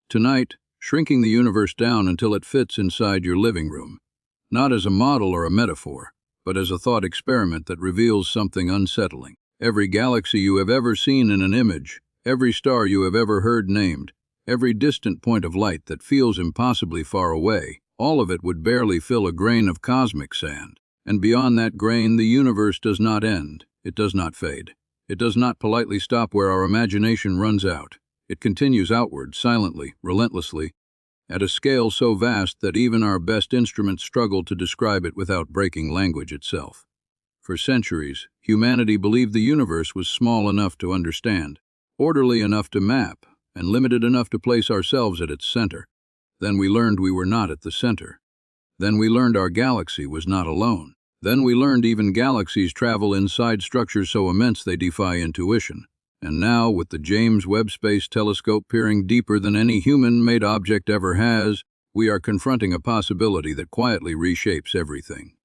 Tonight, shrinking the universe down until it fits inside your living room, not as a model or a metaphor, but as a thought experiment that reveals something unsettling. Every galaxy you have ever seen in an image, every star you have ever heard named, every distant point of light that feels impossibly far away, all of it would barely fill a grain of cosmic sand. And beyond that grain, the universe does not end. It does not fade. It does not politely stop where our imagination runs out. It continues outward, silently, relentlessly, at a scale so vast that even our best instruments struggle to describe it without breaking language itself. For centuries, humanity believed the universe was small enough to understand, orderly enough to map, and limited enough to place ourselves at its center. Then we learned we were not at the center. Then we learned our galaxy was not alone. Then we learned even galaxies travel inside structures so immense they defy intuition. And now, with the James Webb Space Telescope peering deeper than any human-made object ever has, we are confronting a possibility that quietly reshapes everything.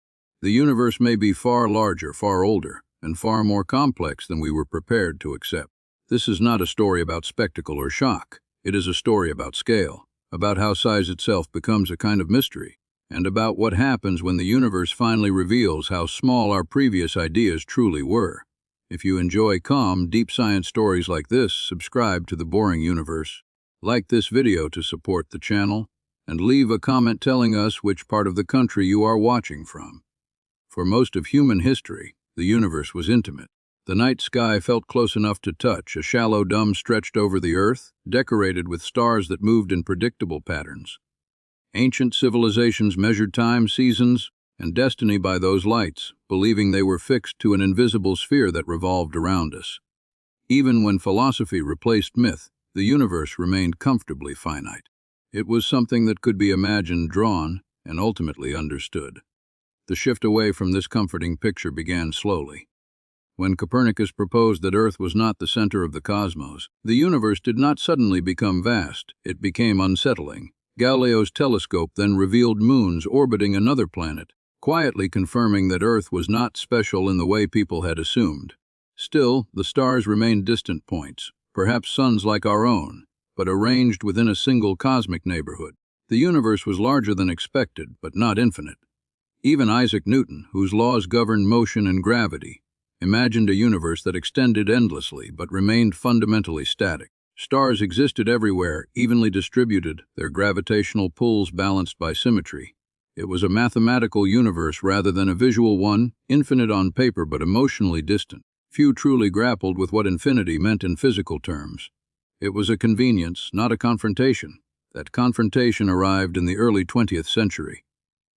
The universe may be far larger, far older, and far more complex than we were prepared to accept. This is not a story about spectacle or shock. It is a story about scale, about how size itself becomes a kind of mystery, and about what happens when the universe finally reveals how small our previous ideas truly were. If you enjoy calm, deep science stories like this, subscribe to The Boring Universe, like this video to support the channel, and leave a comment telling us which part of the country you are watching from. For most of human history, the universe was intimate. The night sky felt close enough to touch, a shallow dome stretched over the earth, decorated with stars that moved in predictable patterns. Ancient civilizations measured time, seasons, and destiny by those lights, believing they were fixed to an invisible sphere that revolved around us. Even when philosophy replaced myth, the universe remained comfortably finite. It was something that could be imagined, drawn, and ultimately understood. The shift away from this comforting picture began slowly. When Copernicus proposed that Earth was not the center of the cosmos, the universe did not suddenly become vast, it became unsettling. Galileo's telescope then revealed moons orbiting another planet, quietly confirming that Earth was not special in the way people had assumed. Still, the stars remained distant points, perhaps suns like our own, but arranged within a single cosmic neighborhood. The universe was larger than expected, but not infinite. Even Isaac Newton, whose laws governed motion and gravity, imagined a universe that extended endlessly but remained fundamentally static. Stars existed everywhere, evenly distributed, their gravitational pulls balanced by symmetry. It was a mathematical universe rather than a visual one, infinite on paper but emotionally distant. Few truly grappled with what infinity meant in physical terms. It was a convenience, not a confrontation. That confrontation arrived in the early 20th century,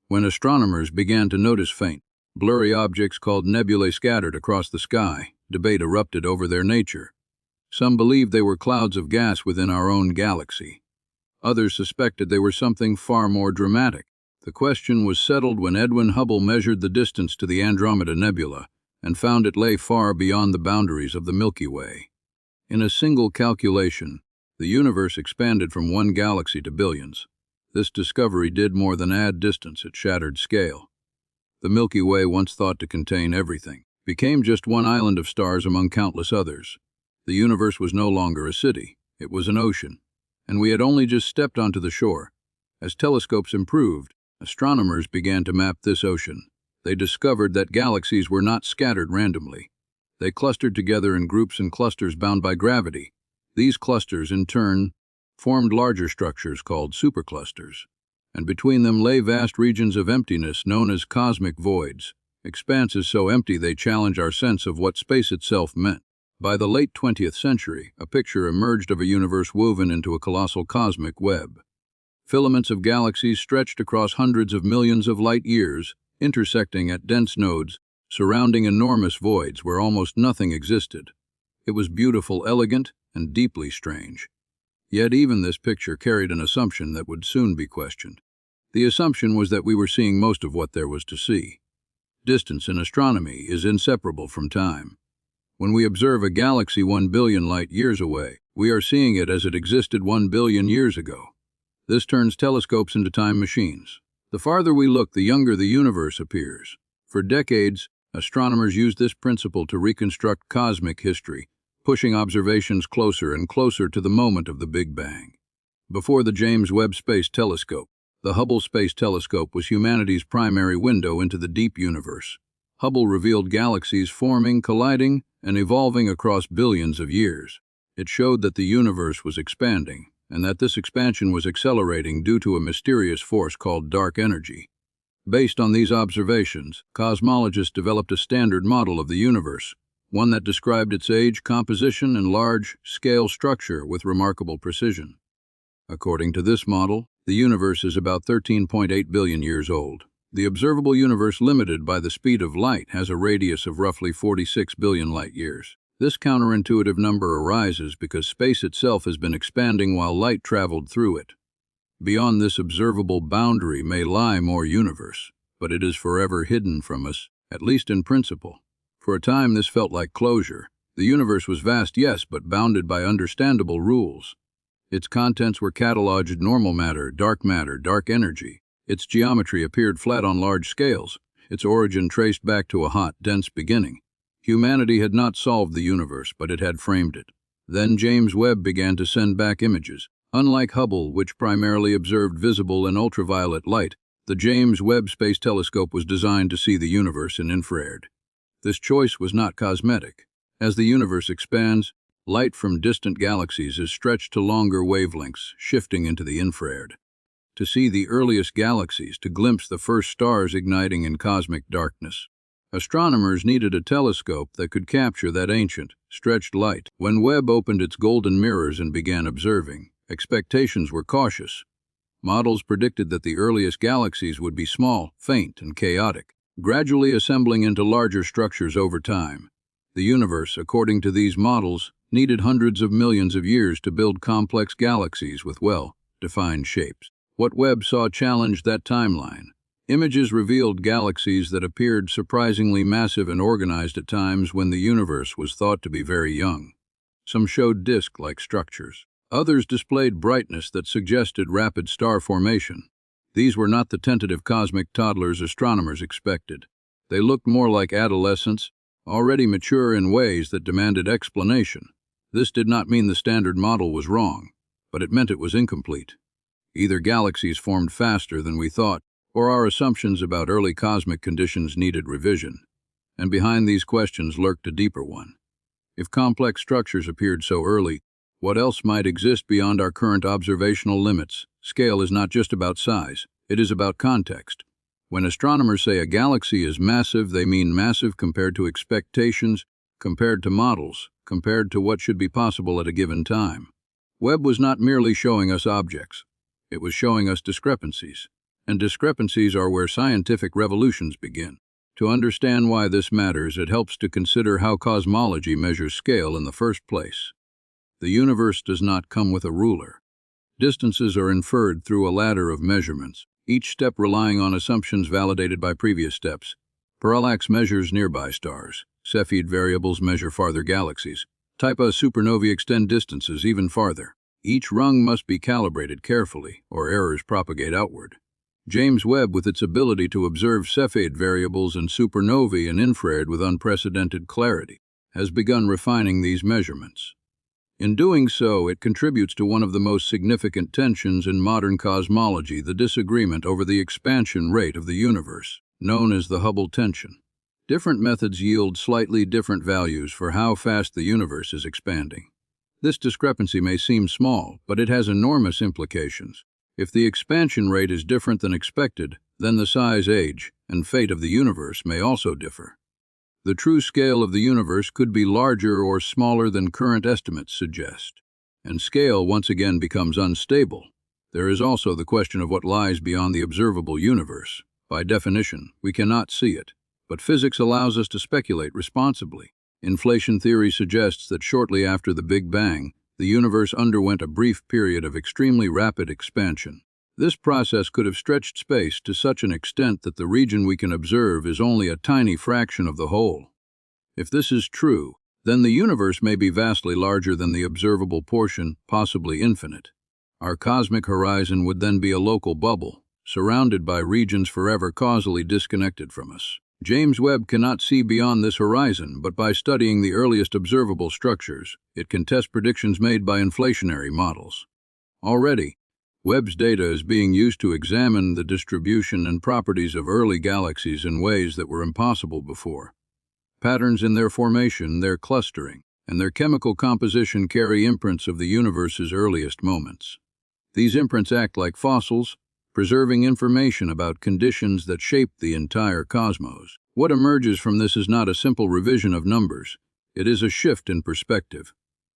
when astronomers began to notice faint, blurry objects called nebulae scattered across the sky. Debate erupted over their nature. Some believed they were clouds of gas within our own galaxy. Others suspected they were something far more dramatic. The question was settled when Edwin Hubble measured the distance to the Andromeda Nebula and found it lay far beyond the boundaries of the Milky Way. In a single calculation, the universe expanded from one galaxy to billions. This discovery did more than add distance, it shattered scale. The Milky Way, once thought to contain everything, became just one island of stars among countless others. The universe was no longer a city, it was an ocean, and we had only just stepped onto the shore. As telescopes improved, astronomers began to map this ocean. They discovered that galaxies were not scattered randomly. They clustered together in groups and clusters bound by gravity. These clusters, in turn, formed larger structures called superclusters, and between them lay vast regions of emptiness known as cosmic voids, expanses so empty they challenge our sense of what space itself meant. By the late 20th century, a picture emerged of a universe woven into a colossal cosmic web. Filaments of galaxies stretched across hundreds of millions of light-years, intersecting at dense nodes, surrounding enormous voids where almost nothing existed. It was beautiful, elegant, and deeply strange. Yet even this picture carried an assumption that would soon be questioned. The assumption was that we were seeing most of what there was to see. Distance in astronomy is inseparable from time. When we observe a galaxy 1 billion light-years away, we are seeing it as it existed 1 billion years ago. This turns telescopes into time machines. The farther we look, the younger the universe appears. For decades, astronomers used this principle to reconstruct cosmic history, pushing observations closer and closer to the moment of the Big Bang. Before the James Webb Space Telescope, the Hubble Space Telescope was humanity's primary window into the deep universe. Hubble revealed galaxies forming, colliding, and evolving across billions of years. It showed that the universe was expanding, and that this expansion was accelerating due to a mysterious force called dark energy. Based on these observations, cosmologists developed a standard model of the universe, one that described its age, composition, and large-scale structure with remarkable precision. According to this model, the universe is about 13.8 billion years old. The observable universe, limited by the speed of light, has a radius of roughly 46 billion light-years. This counterintuitive number arises because space itself has been expanding while light traveled through it. Beyond this observable boundary may lie more universe, but it is forever hidden from us, at least in principle. For a time this felt like closure. The universe was vast, yes, but bounded by understandable rules. Its contents were cataloged: normal matter, dark energy. Its geometry appeared flat on large scales, its origin traced back to a hot, dense beginning. Humanity had not solved the universe, but it had framed it. Then James Webb began to send back images. Unlike Hubble, which primarily observed visible and ultraviolet light, the James Webb Space Telescope was designed to see the universe in infrared. This choice was not cosmetic. As the universe expands, light from distant galaxies is stretched to longer wavelengths, shifting into the infrared. To see the earliest galaxies, to glimpse the first stars igniting in cosmic darkness, astronomers needed a telescope that could capture that ancient, stretched light. When Webb opened its golden mirrors and began observing, expectations were cautious. Models predicted that the earliest galaxies would be small, faint, and chaotic, gradually assembling into larger structures over time. The universe, according to these models, needed hundreds of millions of years to build complex galaxies with well-defined shapes. What Webb saw challenged that timeline. Images revealed galaxies that appeared surprisingly massive and organized at times when the universe was thought to be very young. Some showed disk-like structures. Others displayed brightness that suggested rapid star formation. These were not the tentative cosmic toddlers astronomers expected. They looked more like adolescents, already mature in ways that demanded explanation. This did not mean the standard model was wrong, but it meant it was incomplete. Either galaxies formed faster than we thought, or our assumptions about early cosmic conditions needed revision. And behind these questions lurked a deeper one. If complex structures appeared so early, what else might exist beyond our current observational limits? Scale is not just about size, it is about context. When astronomers say a galaxy is massive, they mean massive compared to expectations, compared to models, compared to what should be possible at a given time. Webb was not merely showing us objects. It was showing us discrepancies. And discrepancies are where scientific revolutions begin. To understand why this matters, it helps to consider how cosmology measures scale in the first place. The universe does not come with a ruler. Distances are inferred through a ladder of measurements, each step relying on assumptions validated by previous steps. Parallax measures nearby stars. Cepheid variables measure farther galaxies. Type A supernovae extend distances even farther. Each rung must be calibrated carefully, or errors propagate outward. James Webb, with its ability to observe Cepheid variables and supernovae in infrared with unprecedented clarity, has begun refining these measurements. In doing so, it contributes to one of the most significant tensions in modern cosmology, the disagreement over the expansion rate of the universe, known as the Hubble tension. Different methods yield slightly different values for how fast the universe is expanding. This discrepancy may seem small, but it has enormous implications. If the expansion rate is different than expected, then the size, age, and fate of the universe may also differ. The true scale of the universe could be larger or smaller than current estimates suggest. And scale once again becomes unstable. There is also the question of what lies beyond the observable universe. By definition, we cannot see it, but physics allows us to speculate responsibly. Inflation theory suggests that shortly after the Big Bang, the universe underwent a brief period of extremely rapid expansion. This process could have stretched space to such an extent that the region we can observe is only a tiny fraction of the whole. If this is true, then the universe may be vastly larger than the observable portion, possibly infinite. Our cosmic horizon would then be a local bubble, surrounded by regions forever causally disconnected from us. James Webb cannot see beyond this horizon, but by studying the earliest observable structures, it can test predictions made by inflationary models. Already, Webb's data is being used to examine the distribution and properties of early galaxies in ways that were impossible before. Patterns in their formation, their clustering, and their chemical composition carry imprints of the universe's earliest moments. These imprints act like fossils, preserving information about conditions that shaped the entire cosmos. What emerges from this is not a simple revision of numbers. It is a shift in perspective.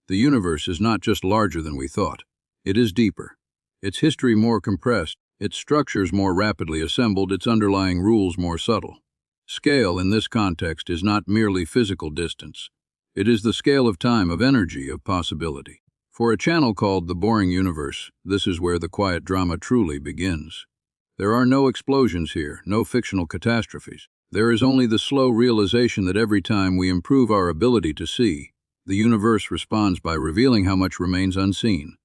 The universe is not just larger than we thought. It is deeper. Its history more compressed, its structures more rapidly assembled, its underlying rules more subtle. Scale, in this context, is not merely physical distance. It is the scale of time, of energy, of possibility. For a channel called The Boring Universe, this is where the quiet drama truly begins. There are no explosions here, no fictional catastrophes. There is only the slow realization that every time we improve our ability to see, the universe responds by revealing how much remains unseen.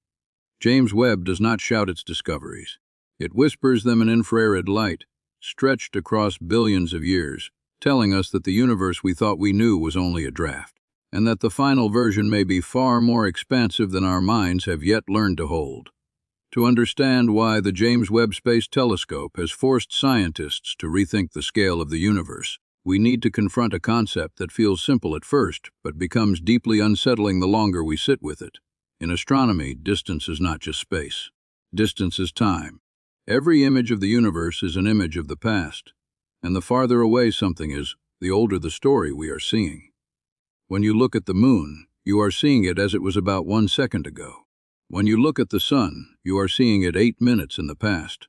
James Webb does not shout its discoveries. It whispers them in infrared light, stretched across billions of years, telling us that the universe we thought we knew was only a draft, and that the final version may be far more expansive than our minds have yet learned to hold. To understand why the James Webb Space Telescope has forced scientists to rethink the scale of the universe, we need to confront a concept that feels simple at first, but becomes deeply unsettling the longer we sit with it. In astronomy, distance is not just space. Distance is time. Every image of the universe is an image of the past, and the farther away something is, the older the story we are seeing. When you look at the moon, you are seeing it as it was about 1 second ago. When you look at the sun, you are seeing it 8 minutes in the past.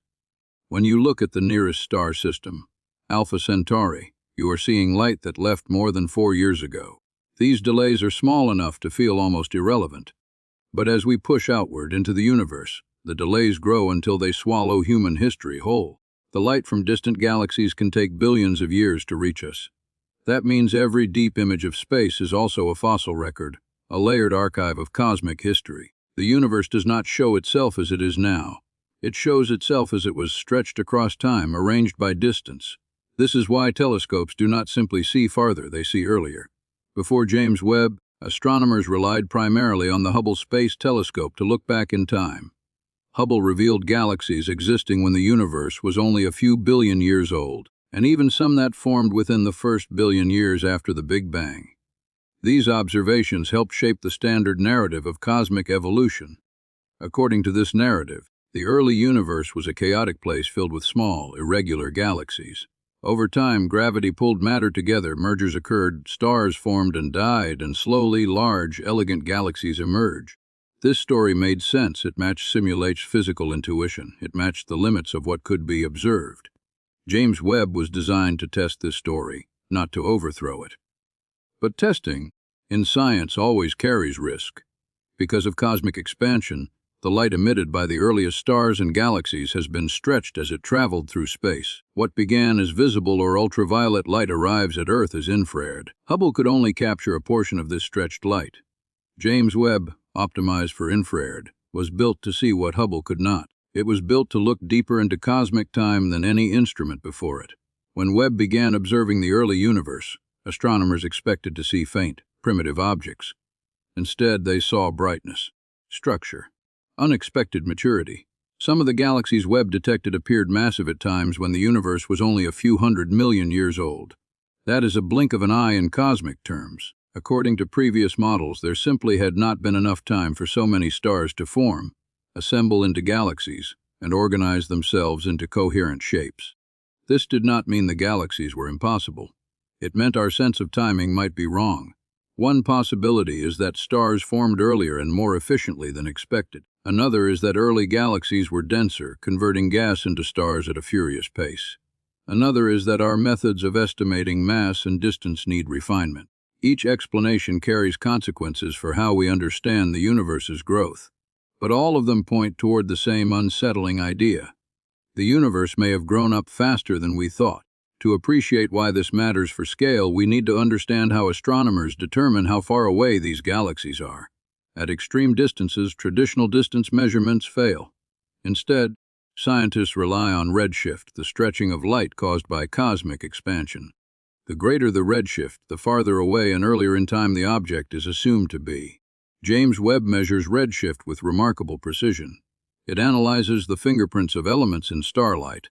When you look at the nearest star system, Alpha Centauri, you are seeing light that left more than 4 years ago. These delays are small enough to feel almost irrelevant. But as we push outward into the universe, the delays grow until they swallow human history whole. The light from distant galaxies can take billions of years to reach us. That means every deep image of space is also a fossil record, a layered archive of cosmic history. The universe does not show itself as it is now. It shows itself as it was stretched across time, arranged by distance. This is why telescopes do not simply see farther, they see earlier. Before James Webb, astronomers relied primarily on the Hubble Space Telescope to look back in time. Hubble revealed galaxies existing when the universe was only a few billion years old, and even some that formed within the first billion years after the Big Bang. These observations helped shape the standard narrative of cosmic evolution. According to this narrative, the early universe was a chaotic place filled with small, irregular galaxies. Over time, gravity pulled matter together, mergers occurred, stars formed and died, and slowly large, elegant galaxies emerged. This story made sense. It matched simulates physical intuition. It matched the limits of what could be observed. James Webb was designed to test this story, not to overthrow it. But testing, in science, always carries risk. Because of cosmic expansion, the light emitted by the earliest stars and galaxies has been stretched as it traveled through space. What began as visible or ultraviolet light arrives at Earth as infrared. Hubble could only capture a portion of this stretched light. James Webb, optimized for infrared, was built to see what Hubble could not. It was built to look deeper into cosmic time than any instrument before it. When Webb began observing the early universe, astronomers expected to see faint, primitive objects. Instead, they saw brightness, structure, unexpected maturity. Some of the galaxies Webb detected appeared massive at times when the universe was only a few 100 million years old. That is a blink of an eye in cosmic terms. According to previous models, there simply had not been enough time for so many stars to form, assemble into galaxies, and organize themselves into coherent shapes. This did not mean the galaxies were impossible. It meant our sense of timing might be wrong. One possibility is that stars formed earlier and more efficiently than expected. Another is that early galaxies were denser, converting gas into stars at a furious pace. Another is that our methods of estimating mass and distance need refinement. Each explanation carries consequences for how we understand the universe's growth. But all of them point toward the same unsettling idea. The universe may have grown up faster than we thought. To appreciate why this matters for scale, we need to understand how astronomers determine how far away these galaxies are. At extreme distances, traditional distance measurements fail. Instead, scientists rely on redshift, the stretching of light caused by cosmic expansion. The greater the redshift, the farther away and earlier in time the object is assumed to be. James Webb measures redshift with remarkable precision. It analyzes the fingerprints of elements in starlight,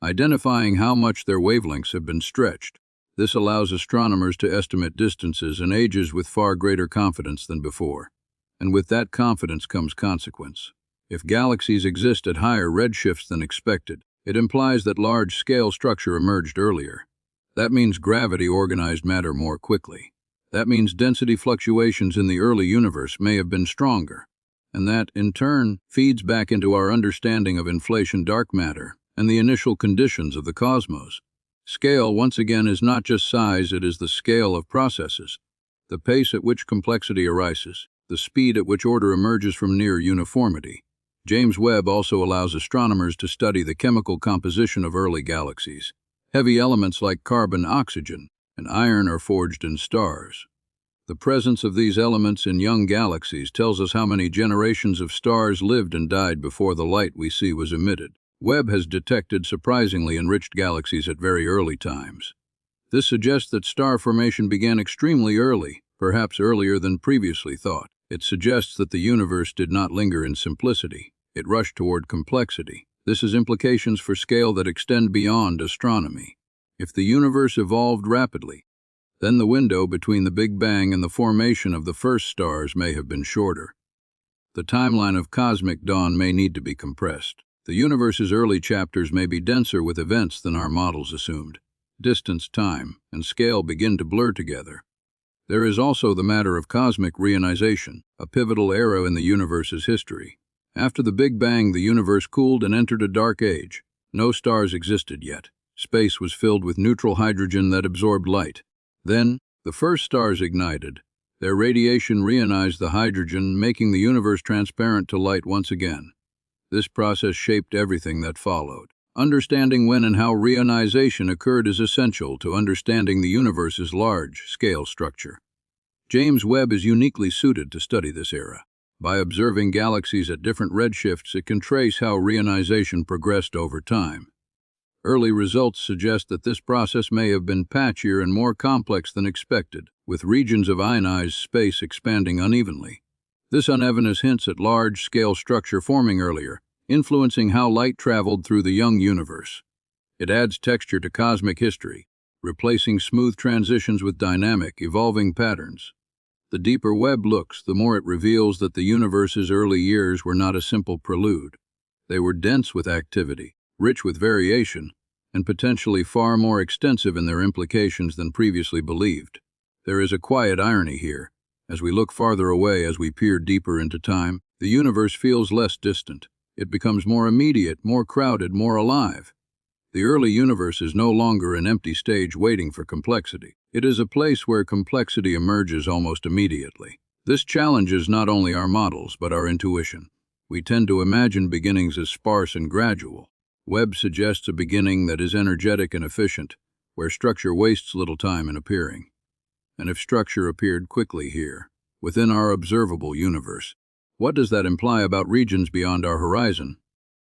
identifying how much their wavelengths have been stretched. This allows astronomers to estimate distances and ages with far greater confidence than before. And with that confidence comes consequence. If galaxies exist at higher redshifts than expected, it implies that large-scale structure emerged earlier. That means gravity organized matter more quickly. That means density fluctuations in the early universe may have been stronger. And that, in turn, feeds back into our understanding of inflation dark matter and the initial conditions of the cosmos. Scale, once again, is not just size, it is the scale of processes, the pace at which complexity arises, the speed at which order emerges from near uniformity. James Webb also allows astronomers to study the chemical composition of early galaxies. Heavy elements like carbon, oxygen, and iron are forged in stars. The presence of these elements in young galaxies tells us how many generations of stars lived and died before the light we see was emitted. Webb has detected surprisingly enriched galaxies at very early times. This suggests that star formation began extremely early, perhaps earlier than previously thought. It suggests that the universe did not linger in simplicity. It rushed toward complexity. This has implications for scale that extend beyond astronomy. If the universe evolved rapidly, then the window between the Big Bang and the formation of the first stars may have been shorter. The timeline of cosmic dawn may need to be compressed. The universe's early chapters may be denser with events than our models assumed. Distance, time, and scale begin to blur together. There is also the matter of cosmic reionization, a pivotal era in the universe's history. After the Big Bang, the universe cooled and entered a dark age. No stars existed yet. Space was filled with neutral hydrogen that absorbed light. Then, the first stars ignited. Their radiation reionized the hydrogen, making the universe transparent to light once again. This process shaped everything that followed. Understanding when and how reionization occurred is essential to understanding the universe's large-scale structure. James Webb is uniquely suited to study this era. By observing galaxies at different redshifts, it can trace how reionization progressed over time. Early results suggest that this process may have been patchier and more complex than expected, with regions of ionized space expanding unevenly. This unevenness hints at large-scale structure forming earlier, influencing how light traveled through the young universe. It adds texture to cosmic history, replacing smooth transitions with dynamic, evolving patterns. The deeper Webb looks, the more it reveals that the universe's early years were not a simple prelude. They were dense with activity, rich with variation, and potentially far more extensive in their implications than previously believed. There is a quiet irony here. As we look farther away, as we peer deeper into time, the universe feels less distant. It becomes more immediate, more crowded, more alive. The early universe is no longer an empty stage waiting for complexity. It is a place where complexity emerges almost immediately. This challenges not only our models, but our intuition. We tend to imagine beginnings as sparse and gradual. Webb suggests a beginning that is energetic and efficient, where structure wastes little time in appearing. And if structure appeared quickly here, within our observable universe, what does that imply about regions beyond our horizon?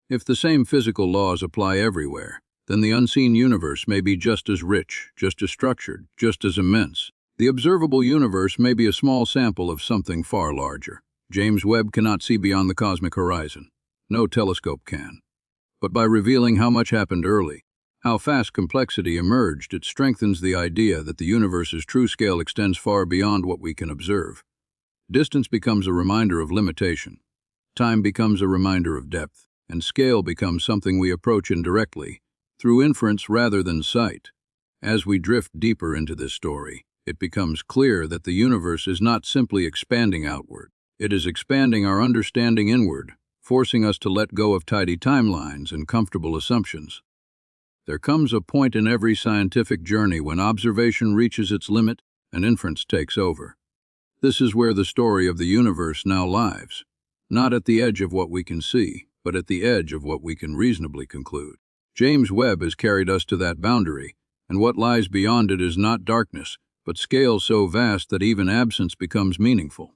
If the same physical laws apply everywhere, then the unseen universe may be just as rich, just as structured, just as immense. The observable universe may be a small sample of something far larger. James Webb cannot see beyond the cosmic horizon. No telescope can. But by revealing how much happened early, how fast complexity emerged, it strengthens the idea that the universe's true scale extends far beyond what we can observe. Distance becomes a reminder of limitation. Time becomes a reminder of depth. And scale becomes something we approach indirectly, through inference rather than sight. As we drift deeper into this story, it becomes clear that the universe is not simply expanding outward. It is expanding our understanding inward, forcing us to let go of tidy timelines and comfortable assumptions. There comes a point in every scientific journey when observation reaches its limit and inference takes over. This is where the story of the universe now lies, not at the edge of what we can see, but at the edge of what we can reasonably conclude. James Webb has carried us to that boundary, and what lies beyond it is not darkness, but scale so vast that even absence becomes meaningful.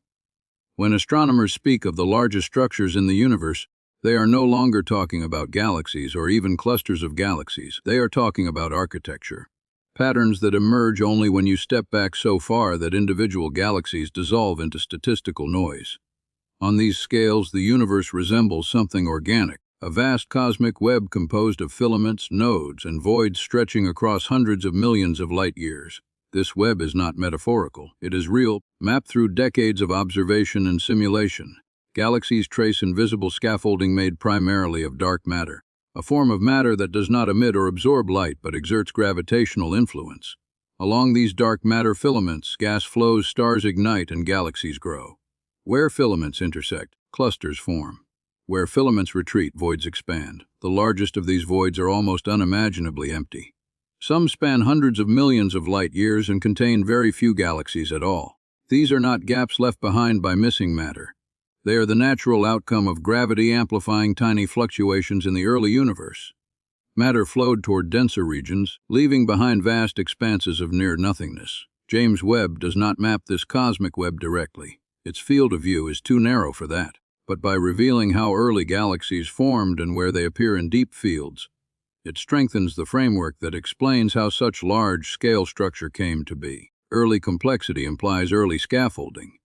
When astronomers speak of the largest structures in the universe, they are no longer talking about galaxies or even clusters of galaxies. They are talking about architecture. Patterns that emerge only when you step back so far that individual galaxies dissolve into statistical noise. On these scales, the universe resembles something organic, a vast cosmic web composed of filaments, nodes, and voids stretching across hundreds of millions of light years. This web is not metaphorical. It is real, mapped through decades of observation and simulation. Galaxies trace invisible scaffolding made primarily of dark matter, a form of matter that does not emit or absorb light but exerts gravitational influence. Along these dark matter filaments, gas flows, stars ignite, and galaxies grow. Where filaments intersect, clusters form. Where filaments retreat, voids expand. The largest of these voids are almost unimaginably empty. Some span hundreds of millions of light years and contain very few galaxies at all. These are not gaps left behind by missing matter. They are the natural outcome of gravity amplifying tiny fluctuations in the early universe. Matter flowed toward denser regions, leaving behind vast expanses of near-nothingness. James Webb does not map this cosmic web directly. Its field of view is too narrow for that. But by revealing how early galaxies formed and where they appear in deep fields, it strengthens the framework that explains how such large-scale structure came to be. Early complexity implies early scaffolding.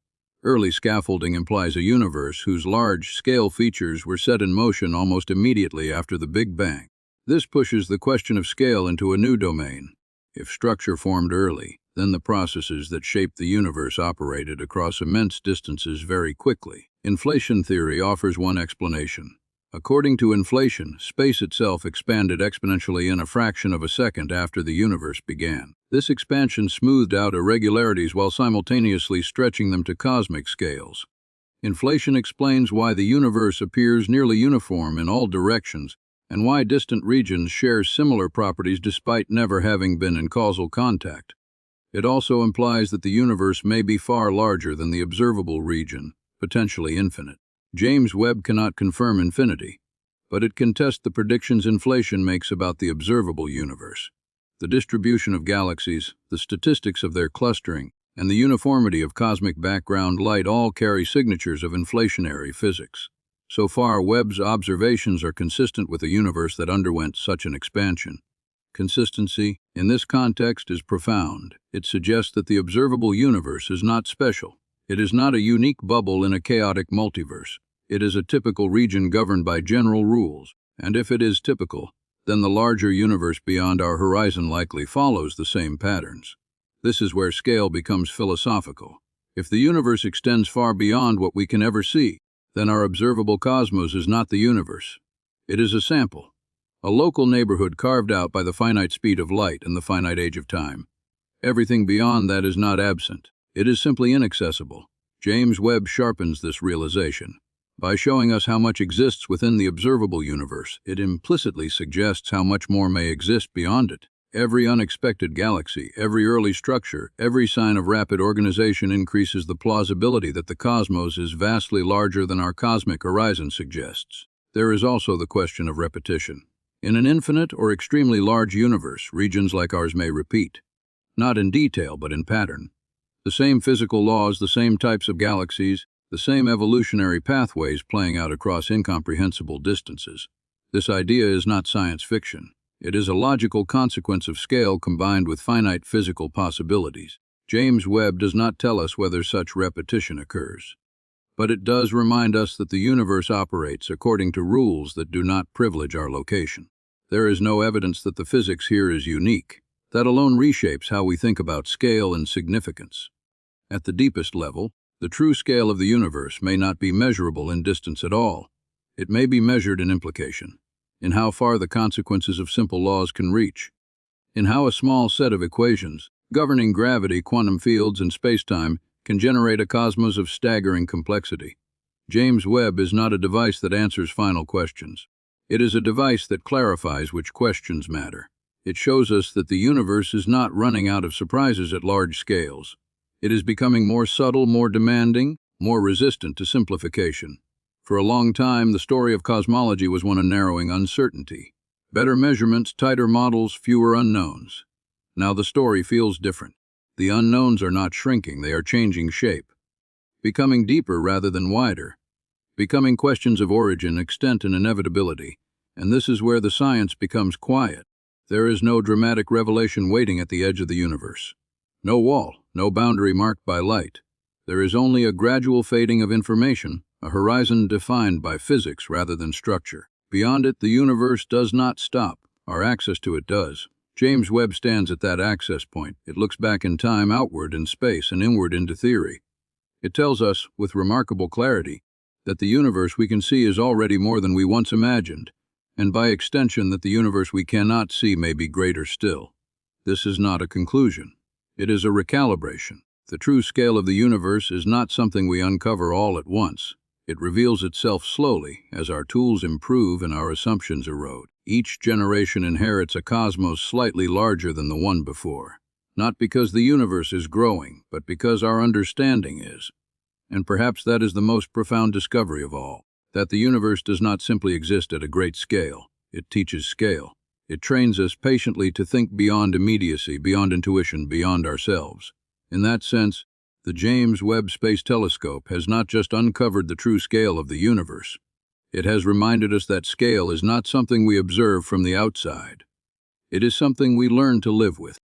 Early scaffolding implies a universe whose large-scale features were set in motion almost immediately after the Big Bang. This pushes the question of scale into a new domain. If structure formed early, then the processes that shaped the universe operated across immense distances very quickly. Inflation theory offers one explanation. According to inflation, space itself expanded exponentially in a fraction of a second after the universe began. This expansion smoothed out irregularities while simultaneously stretching them to cosmic scales. Inflation explains why the universe appears nearly uniform in all directions and why distant regions share similar properties despite never having been in causal contact. It also implies that the universe may be far larger than the observable region, potentially infinite. James Webb cannot confirm infinity, but it can test the predictions inflation makes about the observable universe. The distribution of galaxies, the statistics of their clustering, and the uniformity of cosmic background light all carry signatures of inflationary physics. So far, Webb's observations are consistent with a universe that underwent such an expansion. Consistency, in this context, is profound. It suggests that the observable universe is not special. It is not a unique bubble in a chaotic multiverse. It is a typical region governed by general rules, and if it is typical, then the larger universe beyond our horizon likely follows the same patterns. This is where scale becomes philosophical. If the universe extends far beyond what we can ever see, then our observable cosmos is not the universe. It is a sample, a local neighborhood carved out by the finite speed of light and the finite age of time. Everything beyond that is not absent. It is simply inaccessible. James Webb sharpens this realization. By showing us how much exists within the observable universe, it implicitly suggests how much more may exist beyond it. Every unexpected galaxy, every early structure, every sign of rapid organization increases the plausibility that the cosmos is vastly larger than our cosmic horizon suggests. There is also the question of repetition. In an infinite or extremely large universe, regions like ours may repeat, not in detail but in pattern. The same physical laws, the same types of galaxies, the same evolutionary pathways playing out across incomprehensible distances. This idea is not science fiction. It is a logical consequence of scale combined with finite physical possibilities. James Webb does not tell us whether such repetition occurs, but it does remind us that the universe operates according to rules that do not privilege our location. There is no evidence that the physics here is unique. That alone reshapes how we think about scale and significance. At the deepest level, the true scale of the universe may not be measurable in distance at all. It may be measured in implication, in how far the consequences of simple laws can reach, in how a small set of equations, governing gravity, quantum fields, and spacetime, can generate a cosmos of staggering complexity. James Webb is not a device that answers final questions. It is a device that clarifies which questions matter. It shows us that the universe is not running out of surprises at large scales. It is becoming more subtle, more demanding, more resistant to simplification. For a long time, the story of cosmology was one of narrowing uncertainty. Better measurements, tighter models, fewer unknowns. Now the story feels different. The unknowns are not shrinking, they are changing shape. Becoming deeper rather than wider. Becoming questions of origin, extent, and inevitability. And this is where the science becomes quiet. There is no dramatic revelation waiting at the edge of the universe. No wall, no boundary marked by light. There is only a gradual fading of information, a horizon defined by physics rather than structure. Beyond it, the universe does not stop. Our access to it does. James Webb stands at that access point. It looks back in time, outward in space, and inward into theory. It tells us, with remarkable clarity, that the universe we can see is already more than we once imagined, and by extension that the universe we cannot see may be greater still. This is not a conclusion. It is a recalibration. The true scale of the universe is not something we uncover all at once. It reveals itself slowly as our tools improve and our assumptions erode. Each generation inherits a cosmos slightly larger than the one before. Not because the universe is growing, but because our understanding is. And perhaps that is the most profound discovery of all, that the universe does not simply exist at a great scale. It teaches scale. It trains us patiently to think beyond immediacy, beyond intuition, beyond ourselves. In that sense, the James Webb Space Telescope has not just uncovered the true scale of the universe. It has reminded us that scale is not something we observe from the outside. It is something we learn to live with.